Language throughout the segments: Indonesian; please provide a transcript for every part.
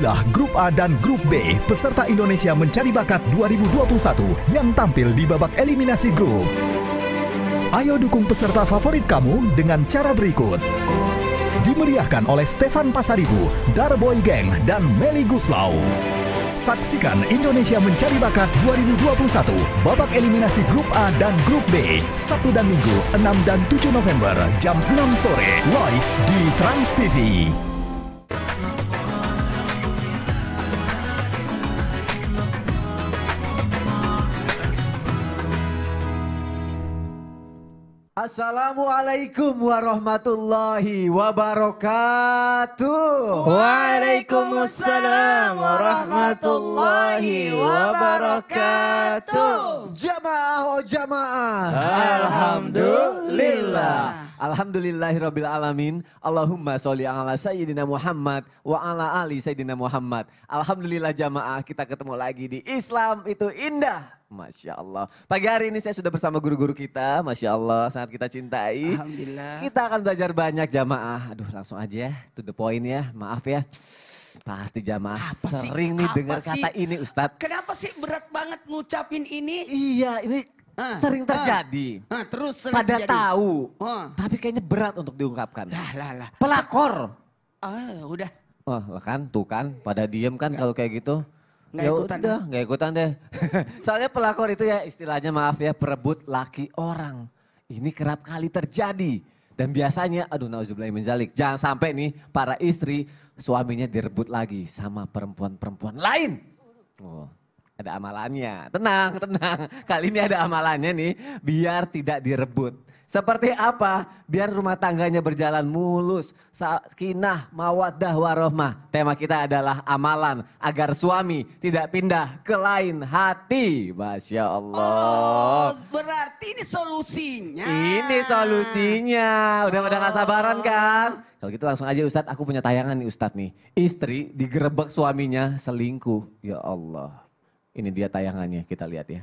Inilah Grup A dan Grup B peserta Indonesia Mencari Bakat 2021 yang tampil di babak eliminasi grup. Ayo dukung peserta favorit kamu dengan cara berikut. Dimeriahkan oleh Stefan Pasaribu, Darboy Gang, dan Meli Guslau. Saksikan Indonesia Mencari Bakat 2021 babak eliminasi Grup A dan Grup B Sabtu dan Minggu 6 dan 7 November jam 6 sore live di Trans TV. Assalamualaikum warahmatullahi wabarakatuh. Waalaikumsalam warahmatullahi wabarakatuh. Jamaah oh jamaah. Alhamdulillah. Alhamdulillahirabbil alamin. Allahumma sholli ala sayyidina Muhammad wa ala ali sayyidina Muhammad. Alhamdulillah jamaah, kita ketemu lagi di Islam itu indah. Masya Allah. Pagi hari ini saya sudah bersama guru-guru kita. Masya Allah, sangat kita cintai. Alhamdulillah. Kita akan belajar banyak jamaah. Aduh langsung aja ya, to the point ya. Maaf ya. Pasti jamaah sering nih dengar kata ini Ustadz. Kenapa sih berat banget ngucapin ini? Iya, ini sering terjadi. Terus sering Pada terjadi. tahu, tapi kayaknya berat untuk diungkapkan. Lah. Pelakor. Udah. Oh kan, tuh kan, pada diem kan kalau kayak gitu. Nggak ikutan. Udah, nggak ikutan deh. Soalnya pelakor itu ya istilahnya maaf ya, perebut laki orang. Ini kerap kali terjadi. Dan biasanya, aduh nauzubillahi min dzalik, jangan sampai nih para istri suaminya direbut lagi sama perempuan-perempuan lain. Oh, ada amalannya. Tenang. Kali ini ada amalannya nih, biar tidak direbut. Seperti apa? Biar rumah tangganya berjalan mulus, sakinah, mawaddah, warohmah. Tema kita adalah amalan agar suami tidak pindah ke lain hati. Masya Allah. Oh, berarti ini solusinya. Ini solusinya. Udah pada gak sabaran kan? Kalau gitu langsung aja Ustadz, aku punya tayangan nih Ustadz nih. Istri digerebek suaminya selingkuh. Ya Allah. Ini dia tayangannya, kita lihat ya.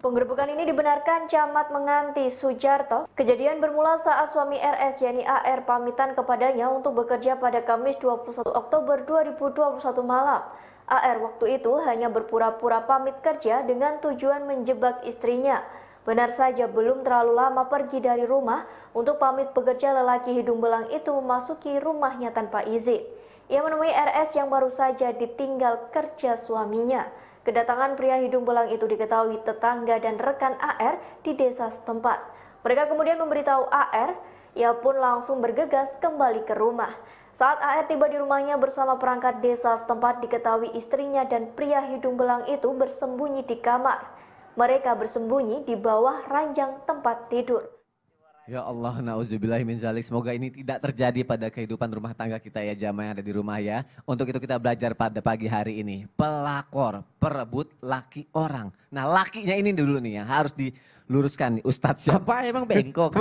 Penggerebekan ini dibenarkan Camat Menganti Sujarto. Kejadian bermula saat suami RS yakni AR pamitan kepadanya untuk bekerja pada Kamis 21 Oktober 2021 malam. AR waktu itu hanya berpura-pura pamit kerja dengan tujuan menjebak istrinya. Benar saja belum terlalu lama pergi dari rumah untuk pamit bekerja, lelaki hidung belang itu memasuki rumahnya tanpa izin. Ia menemui RS yang baru saja ditinggal kerja suaminya. Kedatangan pria hidung belang itu diketahui tetangga dan rekan AR di desa setempat. Mereka kemudian memberitahu AR, ia pun langsung bergegas kembali ke rumah. Saat AR tiba di rumahnya bersama perangkat desa setempat, diketahui istrinya dan pria hidung belang itu bersembunyi di kamar. Mereka bersembunyi di bawah ranjang tempat tidur. Ya Allah, na'udzubillahi min dzalik. Semoga ini tidak terjadi pada kehidupan rumah tangga kita ya, jamaah yang ada di rumah ya. Untuk itu kita belajar pada pagi hari ini. Pelakor, perebut laki orang. Nah lakinya ini dulu nih yang harus diluruskan nih Ustadz. Apa emang bengkok?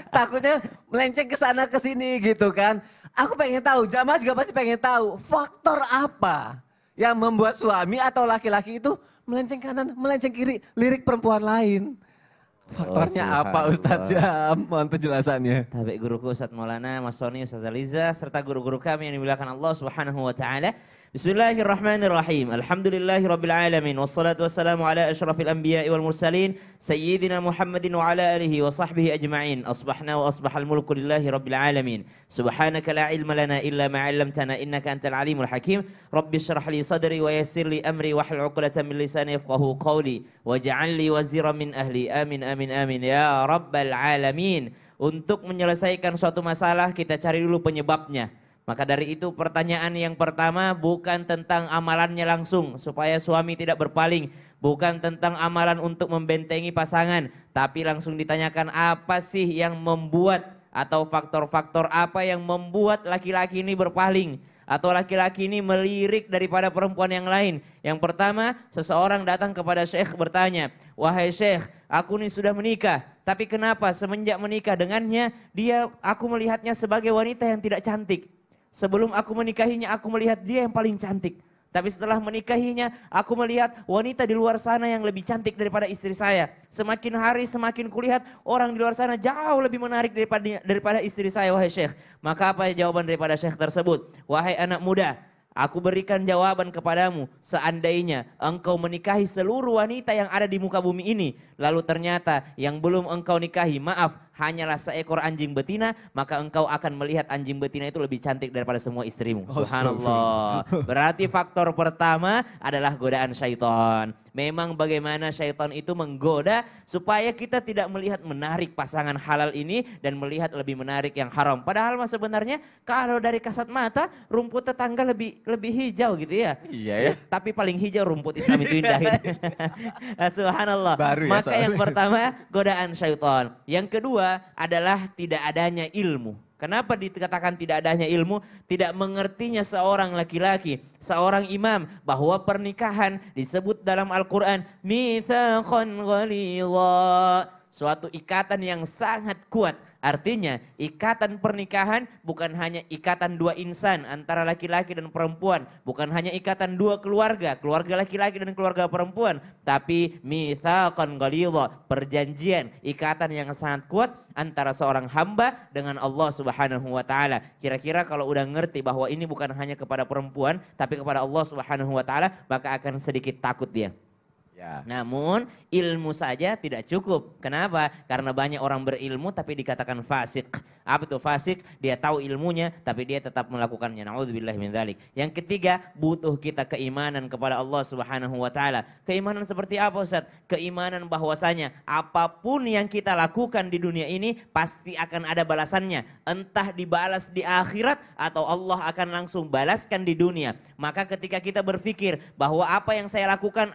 Takutnya melenceng ke sana ke sini gitu kan. Aku pengen tahu, jamaah juga pasti pengen tahu. Faktor apa yang membuat suami atau laki-laki itu melenceng kanan, melenceng kiri, lirik perempuan lain? Faktornya apa Ustadz Syam? Mohon penjelasannya. Tabi guruku Ustadz Maulana, Mas Soni, Ustadz Aliza, serta guru-guru kami yang dimuliakan Allah Subhanahu wa taala. Bismillahirrahmanirrahim. Alhamdulillahirabbil alamin wassalatu wassalamu ala asyrafil anbiya'i wal mursalin sayyidina Muhammadin wa ala alihi wa sahbihi ajma'in. Asbahna wa asbahal mulku lillahi rabbil alamin. Subhanaka la ilma lana illa ma 'allamtana innaka antal alimul hakim. Rabbi shrah li sadri wa yassir li amri wahlul 'uqdatam min lisani yafqahu qawli waj'al li waziran min ahli. Amin amin amin ya rabbal alamin. Untuk menyelesaikan suatu masalah kita cari dulu penyebabnya. Maka dari itu pertanyaan yang pertama bukan tentang amalannya langsung supaya suami tidak berpaling. Bukan tentang amalan untuk membentengi pasangan. Tapi langsung ditanyakan apa sih yang membuat atau faktor-faktor apa yang membuat laki-laki ini berpaling. Atau laki-laki ini melirik daripada perempuan yang lain. Yang pertama, seseorang datang kepada Syekh bertanya, wahai Syekh, aku ini sudah menikah. Tapi kenapa semenjak menikah dengannya, aku melihatnya sebagai wanita yang tidak cantik. Sebelum aku menikahinya, aku melihat dia yang paling cantik. Tapi setelah menikahinya, aku melihat wanita di luar sana yang lebih cantik daripada istri saya. Semakin hari semakin kulihat orang di luar sana jauh lebih menarik daripada istri saya, wahai Syekh. Maka apa jawaban daripada Syekh tersebut? Wahai anak muda, Aku berikan jawaban kepadamu, seandainya engkau menikahi seluruh wanita yang ada di muka bumi ini, lalu ternyata yang belum engkau nikahi, maaf, hanyalah seekor anjing betina, maka engkau akan melihat anjing betina itu lebih cantik daripada semua istrimu. Subhanallah. Berarti faktor pertama adalah godaan syaitan. Memang bagaimana syaitan itu menggoda supaya kita tidak melihat menarik pasangan halal ini dan melihat lebih menarik yang haram. Padahal mas sebenarnya kalau dari kasat mata rumput tetangga lebih hijau gitu ya. Iya ya. Tapi paling hijau rumput Islam itu indah. Gitu. Subhanallah. Baru ya Maka soalnya. yang pertama godaan syaitan. Yang kedua adalah tidak adanya ilmu. Kenapa dikatakan tidak adanya ilmu? Tidak mengertinya seorang laki-laki, seorang imam bahwa pernikahan disebut dalam Al-Quran mitsaqan ghalidha, suatu ikatan yang sangat kuat. Artinya ikatan pernikahan bukan hanya ikatan dua insan antara laki-laki dan perempuan. Bukan hanya ikatan dua keluarga, keluarga laki-laki dan keluarga perempuan. Tapi mitsaqan ghalidha, perjanjian, ikatan yang sangat kuat antara seorang hamba dengan Allah Subhanahu wa taala. Kira-kira kalau udah ngerti bahwa ini bukan hanya kepada perempuan tapi kepada Allah Subhanahu wa taala, maka akan sedikit takut dia. Ya. Namun ilmu saja tidak cukup. Kenapa? Karena banyak orang berilmu tapi dikatakan fasik. Apa itu fasik? Dia tahu ilmunya tapi dia tetap melakukannya. Na'udzubillahi min dzalik. Yang ketiga, butuh kita keimanan kepada Allah Subhanahu wa taala. Keimanan seperti apa, Ustaz? Keimanan bahwasanya apapun yang kita lakukan di dunia ini pasti akan ada balasannya. Entah dibalas di akhirat atau Allah akan langsung balaskan di dunia. Maka ketika kita berpikir bahwa apa yang saya lakukan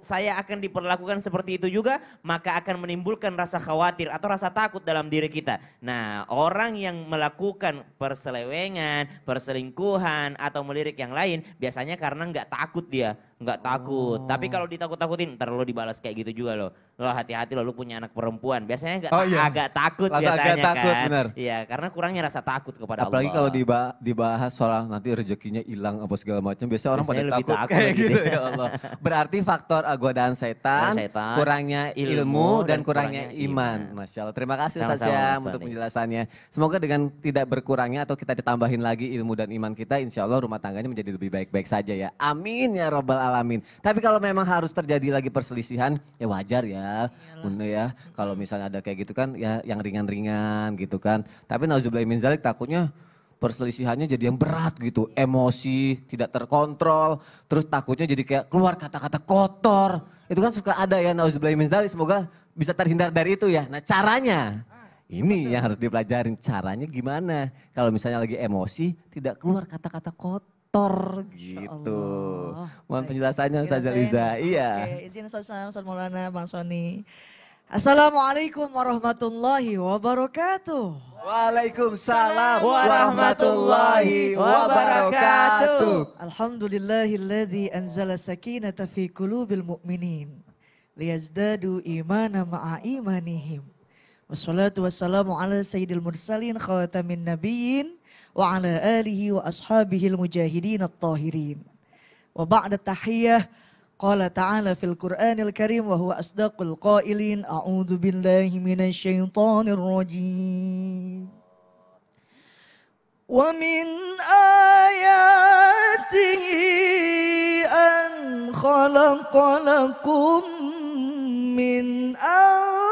saya akan diperlakukan seperti itu juga, maka akan menimbulkan rasa khawatir atau rasa takut dalam diri kita. Nah, orang yang melakukan perselewengan, perselingkuhan atau melirik yang lain biasanya karena nggak takut dia. Nggak takut. Tapi kalau ditakut-takutin ntar lo dibalas kayak gitu juga lo. Lo hati-hati lo punya anak perempuan. Biasanya agak takut Langsung biasanya agak takut, kan. benar. Iya, karena kurangnya rasa takut kepada Apalagi Allah. kalau dibahas soal nanti rezekinya hilang apa segala macam, biasanya orang pada Biasanya lebih takut takut kayak gitu. gitu ya Allah. Berarti faktor godaan setan, Setan, kurangnya ilmu dan kurangnya kurangnya iman. iman. Masya Allah. Terima kasih Ustaz Sama-sama, Syam Ustaz. untuk penjelasannya. Semoga dengan tidak berkurangnya atau kita ditambahin lagi ilmu dan iman kita, insya Allah rumah tangganya menjadi lebih baik-baik saja ya. Amin ya Rabbal Alamin. Tapi kalau memang harus terjadi lagi perselisihan, ya wajar ya. Bunda ya. Kalau misalnya ada kayak gitu kan ya yang ringan-ringan gitu kan. Tapi nauzubillahi min dzalik, takutnya perselisihannya jadi yang berat gitu. Emosi, tidak terkontrol. Terus takutnya jadi kayak keluar kata-kata kotor. Itu kan suka ada ya nauzubillahi min dzalik. Semoga bisa terhindar dari itu ya. Nah caranya, ini yang harus dipelajarin. Caranya gimana? Kalau misalnya lagi emosi tidak keluar kata-kata kotor gitu. Mohon penjelasannya Ustazah Liza. Iya. Oke, izin Ustaz Maulana, Bang Sony. Assalamualaikum warahmatullahi wabarakatuh. Waalaikumsalam warahmatullahi wabarakatuh. Alhamdulillahilladzi anzala sakinata fi qulubil mu'minin liyazdadu imana ma'a imanihim. Wassalatu wassalamu ala sayyidil mursalin khatamin nabiyyin wa ala alihi wa ashabihil mujahidin at-tahirin. Wa ba'da tahiyyah qala ta'ala fil Qur'anil Karim wa huwa asdaqul qailin a'udzu billahi minasy syaithanir rajim. Wa min ayatihi an khalaqalakum min anfusikum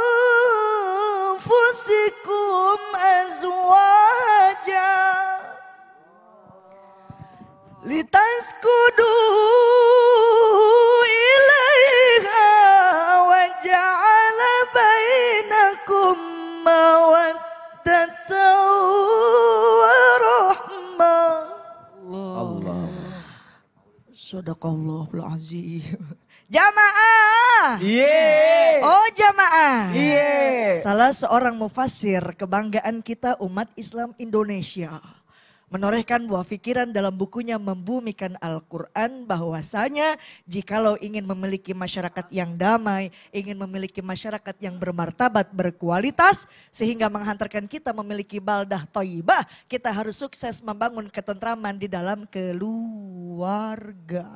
azwaja litaskudu ilaiha wa ja'ala bainakum mawaddatan wa rahmah. Allah. Sadaqallahul azim. Jamaah. Yeay. Oh jamaah. Yeay. Salah seorang mufassir kebanggaan kita umat Islam Indonesia menorehkan buah pikiran dalam bukunya Membumikan Al-Quran bahwasanya jikalau ingin memiliki masyarakat yang damai, ingin memiliki masyarakat yang bermartabat, berkualitas, sehingga menghantarkan kita memiliki baldah thayyibah, kita harus sukses membangun ketentraman di dalam keluarga.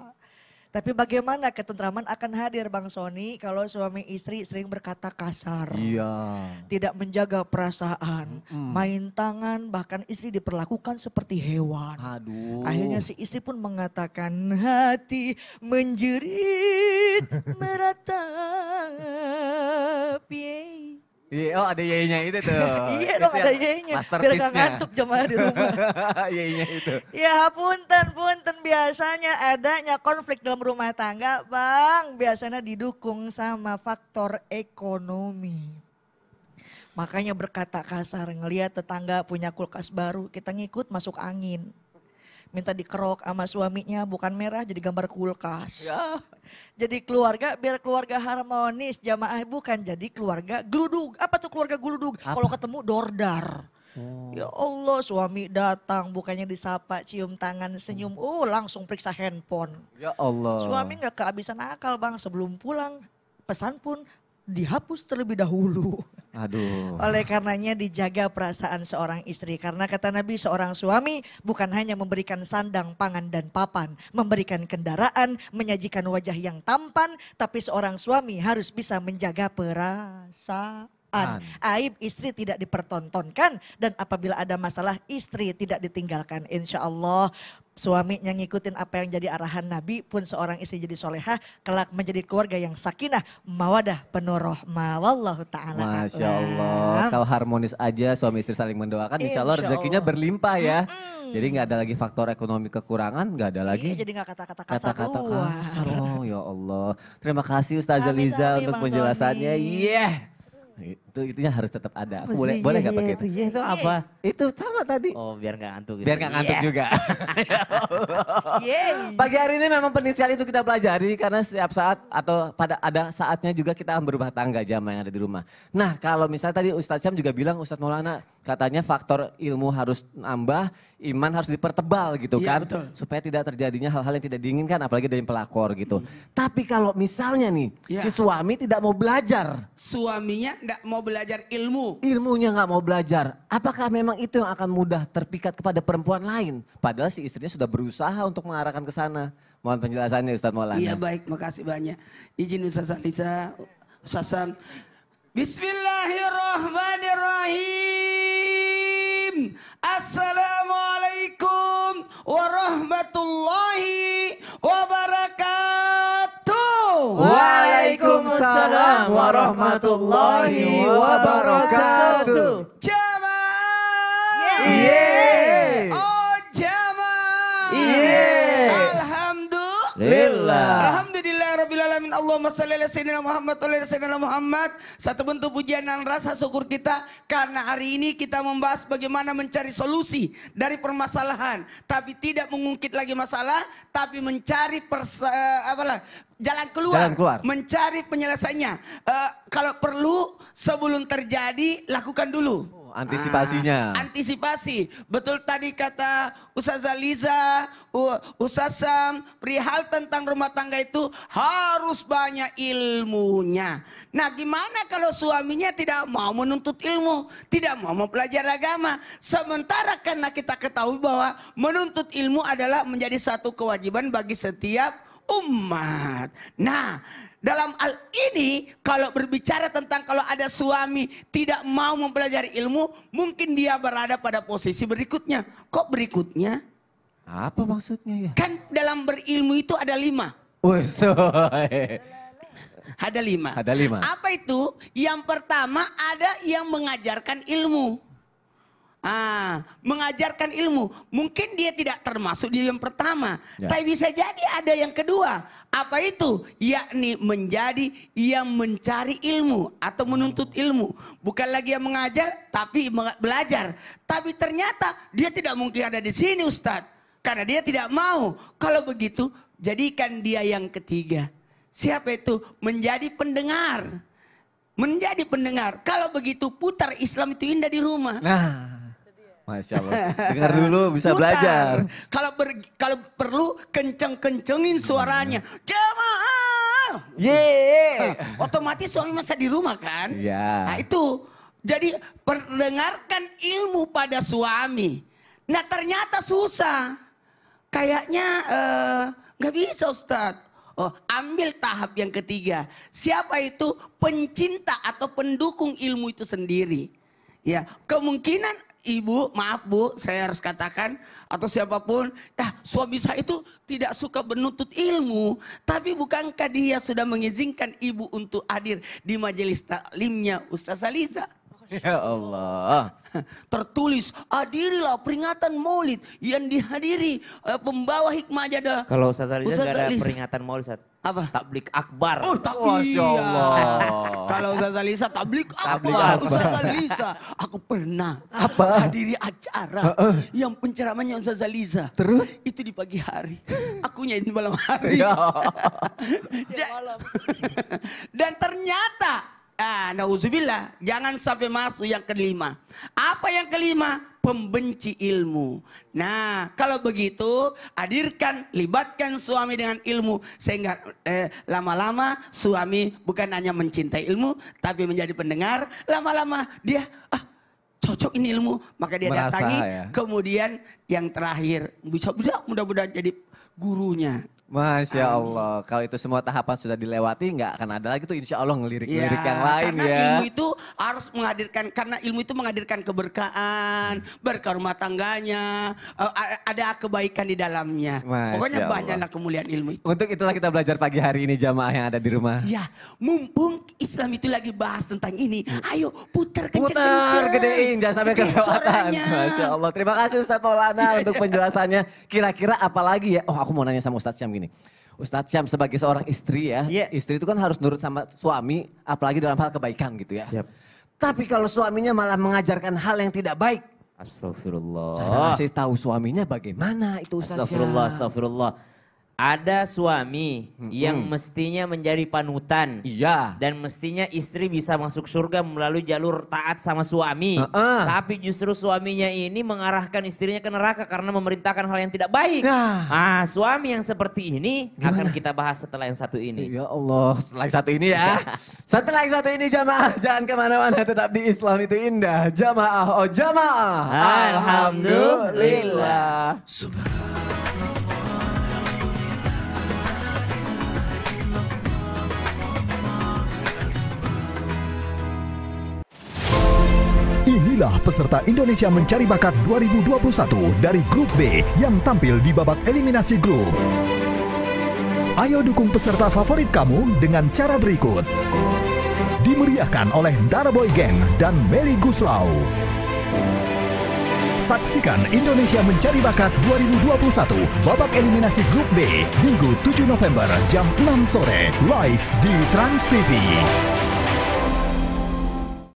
Tapi bagaimana ketentraman akan hadir Bang Sony kalau suami istri sering berkata kasar. Iya. Tidak menjaga perasaan, main tangan, bahkan istri diperlakukan seperti hewan. Aduh. Akhirnya si istri pun mengatakan hati menjerit meratap. Yeay. Iya, oh ada yenya itu tuh. Iya dong Itu ada yang yenya. Biar gak masterpiece-nya. ngantuk jemaah di rumah. Yenya itu. Ya punten biasanya adanya konflik dalam rumah tangga Bang. Biasanya didukung sama faktor ekonomi. Makanya berkata kasar, ngelihat tetangga punya kulkas baru, kita ngikut masuk angin. Minta dikerok sama suaminya, bukan merah jadi gambar kulkas. Ya. Jadi keluarga, biar keluarga harmonis, jamaah bukan jadi keluarga gludug. Apa tuh keluarga gludug? Kalau ketemu dordar. Ya Allah suami datang bukannya disapa, cium tangan, senyum. Langsung periksa handphone. Ya Allah. Suami gak kehabisan akal Bang, sebelum pulang pesan pun dihapus terlebih dahulu. Aduh. Oleh karenanya dijaga perasaan seorang istri. Karena kata Nabi seorang suami bukan hanya memberikan sandang, pangan dan papan. Memberikan kendaraan, menyajikan wajah yang tampan. Tapi seorang suami harus bisa menjaga perasaan. Aib istri tidak dipertontonkan. Dan apabila ada masalah istri tidak ditinggalkan. Insya Allah suaminya ngikutin apa yang jadi arahan Nabi pun seorang istri jadi solehah. Kelak menjadi keluarga yang sakinah, mawadah, penuh rahmah. Wallahu ta'ala. Masya Allah. Kalau harmonis aja suami istri saling mendoakan insya Allah Insya rezekinya Allah. berlimpah ya. Jadi nggak ada lagi faktor ekonomi kekurangan, nggak ada lagi. Iya, jadi gak kata-kata kasar Kata-kata keluar. kasar. Oh ya Allah. Terima kasih Ustazah Sami-sami, Liza untuk Bang penjelasannya. Sony. Iya. Itunya harus tetap ada. Aku boleh nggak pakai itu? Itu apa? Itu sama tadi. Oh biar nggak ngantuk. Gitu. Biar nggak ngantuk Iya. juga. Yeay. Pagi hari ini memang penisial itu kita pelajari karena setiap saat atau pada ada saatnya juga kita berumah tangga jamaah yang ada di rumah. Nah kalau misalnya tadi Ustadz Syam juga bilang Ustadz Maulana katanya faktor ilmu harus nambah, iman harus dipertebal gitu Iya, kan. betul. Supaya tidak terjadinya hal-hal yang tidak diinginkan apalagi dari pelakor gitu. Tapi kalau misalnya nih Iya. si suami tidak mau belajar. Suaminya enggak mau belajar ilmu. Ilmunya nggak mau belajar. Apakah memang itu yang akan mudah terpikat kepada perempuan lain? Padahal si istrinya sudah berusaha untuk mengarahkan ke sana. Mohon penjelasannya Ustadz Maulana. Iya baik, makasih banyak. Izin Ustaz Lisa, Ustaz Sam. Bismillahirrahmanirrahim. Assalamualaikum warahmatullahi wabarakatuh. Waalaikumsalam warahmatullahi wabarakatuh. Jamaah. Yeay. Oh jamaah. Yeay. Alhamdulillah. Alhamdulillahirrabbilalamin. Allahumma salli ala sayyidina Muhammad wa ala sayyidina Muhammad. Satu bentuk pujian dan rasa syukur kita karena hari ini kita membahas bagaimana mencari solusi dari permasalahan, tapi tidak mengungkit lagi masalah, tapi mencari jalan keluar, mencari penyelesaiannya. Kalau perlu sebelum terjadi lakukan dulu. Antisipasinya. Antisipasi. Betul tadi kata Ustazah Liza, Ustaz Sam, perihal tentang rumah tangga itu harus banyak ilmunya. Nah gimana kalau suaminya tidak mau menuntut ilmu, tidak mau mempelajari agama. Sementara karena kita ketahui bahwa menuntut ilmu adalah menjadi satu kewajiban bagi setiap umat. Nah dalam hal ini kalau berbicara tentang kalau ada suami tidak mau mempelajari ilmu, mungkin dia berada pada posisi berikutnya. Kok berikutnya? Apa maksudnya ya? Kan dalam berilmu itu ada 5. Ada 5. Ada 5. Apa itu? Yang pertama ada yang mengajarkan ilmu. Mengajarkan ilmu. Mungkin dia tidak termasuk di yang pertama. Ya. Tapi bisa jadi ada yang kedua. Apa itu? Yakni menjadi yang mencari ilmu atau menuntut ilmu. Bukan lagi yang mengajar tapi belajar. Tapi ternyata dia tidak mungkin ada di sini Ustadz. Karena dia tidak mau. Kalau begitu jadikan dia yang ketiga. Siapa itu? Menjadi pendengar. Menjadi pendengar. Kalau begitu putar Islam itu indah di rumah. Nah. Masya Allah. Dengar dulu bisa Putar. belajar. Kalau perlu kenceng-kencengin suaranya. Jamaah. Yeay. Otomatis suami masa di rumah kan? Iya. Nah itu. Jadi perdengarkan ilmu pada suami. Nah ternyata susah. Kayaknya nggak bisa Ustadz. Oh, ambil tahap yang ketiga. Siapa itu? Pencinta atau pendukung ilmu itu sendiri. Ya, kemungkinan ibu, maaf bu, saya harus katakan, atau siapapun, suami saya itu tidak suka menuntut ilmu. Tapi bukankah dia sudah mengizinkan ibu untuk hadir di majelis taklimnya Ustazah Liza? Ya Allah. Tertulis, hadirilah peringatan maulid yang dihadiri pembawa hikmah aja dah. Kalau Ustazah Liza nggak ada peringatan maulid, Ustaz. Apa? Tablik akbar. Oh, Masya Allah. Kalau Ustazah Liza tablik Tablik akbar. akbar. Ustazah Liza, aku pernah hadiri acara yang penceramahnya Ustazah Liza. Terus? Itu di pagi hari. Akunya di malam hari. Ya. Dan ternyata, nauzubillah, jangan sampai masuk yang kelima. Apa yang kelima? Pembenci ilmu. Nah, kalau begitu, hadirkan, libatkan suami dengan ilmu. Sehingga lama-lama suami bukan hanya mencintai ilmu, tapi menjadi pendengar. Lama-lama dia, cocok ini ilmu. Maka dia Merasa, datangi. ya. Kemudian yang terakhir, bisa mudah-mudahan jadi gurunya. Masya Allah, kalau itu semua tahapan sudah dilewati, nggak akan ada lagi tuh insya Allah ngelirik-ngelirik yang lain karena ya. ilmu itu harus menghadirkan, karena ilmu itu menghadirkan keberkahan, berkah rumah tangganya, ada kebaikan di dalamnya. Masya Pokoknya Allah. banyaklah kemuliaan ilmu itu. Untuk itulah kita belajar pagi hari ini jamaah yang ada di rumah. Ya, mumpung Islam itu lagi bahas tentang ini, ayo putar Putar, kenceng-kenceng. gedein, jangan sampai Gedein kelewatan. suaranya. Masya Allah, terima kasih Ustadz Maulana untuk penjelasannya. Kira-kira apa lagi ya? Oh, aku mau nanya sama Ustadz Syam gini. Ustadz Syam sebagai seorang istri ya, istri itu kan harus nurut sama suami, apalagi dalam hal kebaikan gitu ya. Siap. Tapi kalau suaminya malah mengajarkan hal yang tidak baik, Astagfirullah. cara ngasih tahu suaminya bagaimana itu Ustadz Syam? Astagfirullah, astagfirullah. Ada suami yang mestinya menjadi panutan. Iya. Dan mestinya istri bisa masuk surga melalui jalur taat sama suami. Tapi justru suaminya ini mengarahkan istrinya ke neraka karena memerintahkan hal yang tidak baik. Nah. Suami yang seperti ini akan kita bahas setelah yang satu ini. Ya Allah, setelah yang satu ini ya. Setelah yang satu ini jamaah, jangan kemana-mana, tetap di Islam itu indah. Jamaah, oh jamaah. Alhamdulillah. Inilah peserta Indonesia Mencari Bakat 2021 dari Grup B yang tampil di babak eliminasi grup. Ayo dukung peserta favorit kamu dengan cara berikut. Dimeriahkan oleh Daraboy Gang dan Meli Guslau. Saksikan Indonesia Mencari Bakat 2021 babak eliminasi Grup B Minggu 7 November jam 6 sore live di Trans TV.